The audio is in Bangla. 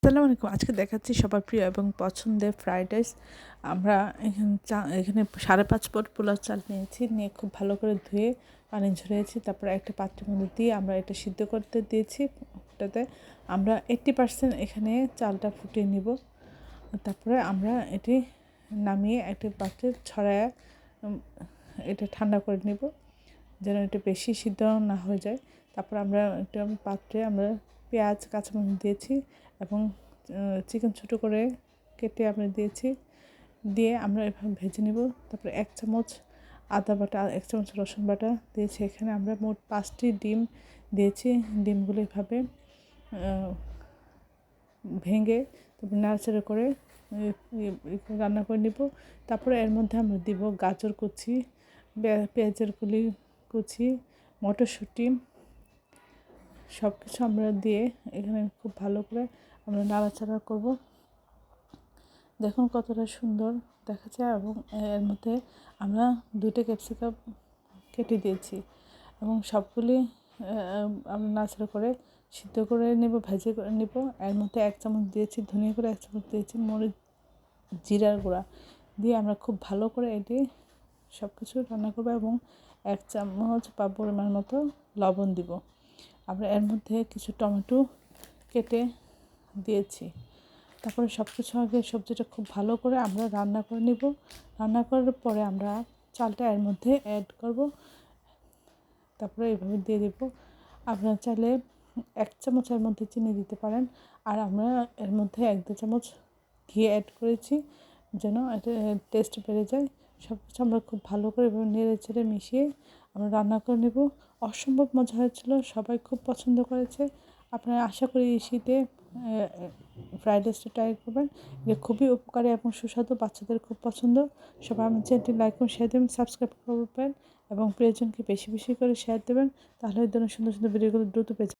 আসসালামু আলাইকুম। আজকে দেখাচ্ছি সবার প্রিয় এবং পছন্দের ফ্রাইড রাইস। আমরা এখানে 5.5 পট পোলাও চাল নিয়েছি, নিয়ে খুব ভালো করে ধুয়ে পানি ঝরিয়েছি। তারপরে একটা পাত্রের মধ্যে দিয়ে আমরা এটা সিদ্ধ করতে দিয়েছি। ওটাতে আমরা 80% এখানে চালটা ফুটিয়ে নিব। তারপরে আমরা এটি নামিয়ে একটা পাত্রে ছড়ায় এটা ঠান্ডা করে নিব, যেন এটা বেশি সিদ্ধ না হয়ে যায়। তারপর আমরা একটা পাত্রে আমরা পেঁয়াজ কাঁচামরিচ দিয়েছি এবং চিকেন ছোটো করে কেটে আমরা দিয়েছি, দিয়ে আমরা এভাবে ভেজে নেব। তারপরে 1 চামচ আদা বাটা, 1 চামচ রসুন বাটা দিয়েছি। এখানে আমরা মোট 5টি ডিম দিয়েছি। ডিমগুলো এভাবে ভেঙে তারপর নাড়াচাড়া করে রান্না করে নিব। তারপরে এর মধ্যে আমরা দিব গাজর কুচি, পেঁয়াজের কুচি, মটরশুঁটি, সব কিছু আমরা দিয়ে এখানে খুব ভালো করে আমরা নাড়াচাড়া করব। দেখুন কতটা সুন্দর দেখা যায়। এবং এর মধ্যে আমরা 2টা ক্যাপসিকাম কেটে দিয়েছি এবং সবগুলি আমরা নাড়াচাড়া করে সিদ্ধ করে নেব, ভেজে নেব। এর মধ্যে 1 চামচ দিয়েছি ধনিয়া গুঁড়া, 1 চামচ দিয়েছি মরিচ জিরার গুঁড়া দিয়ে আমরা খুব ভালো করে এটি সব কিছু রান্না করব এবং 1 চামচ বা পরিমাণ মতো লবণ দিব। আমরা এর মধ্যে কিছু টমেটো কেটে দিয়েছি। তারপরে সব কিছু আগে সবজিটা খুব ভালো করে আমরা রান্না করে নিব। রান্না করার পরে আমরা চালটা এর মধ্যে অ্যাড করব। তারপরে এইভাবে দিয়ে দেব। আপনারা চাইলে 1 চামচের মধ্যে চিনি দিতে পারেন। আর আমরা এর মধ্যে 1-2 চামচ ঘি অ্যাড করেছি, যেন এটা টেস্ট বেড়ে যায়। সব কিছু আমরা খুব ভালো করে এভাবে নেড়ে চেড়ে মিশিয়ে আমরা রান্না করে নেব। অসম্ভব মজা হয়েছিল, সবাই খুব পছন্দ করেছে। আপনারা আশা করি এই শীতে ফ্রাইড রাইসটা ট্রাই করবেন। এটা খুবই উপকারী এবং সুস্বাদু, বাচ্চাদের খুব পছন্দ। সবাই আমার চ্যানেলটি লাইক করুন, শেয়ার দেবেন, সাবস্ক্রাইব করবেন এবং প্রিয়জনকে বেশি বেশি করে শেয়ার দেবেন। তাহলে এই ধরনের সুন্দর সুন্দর ভিডিওগুলো দ্রুত পেয়ে যাবেন।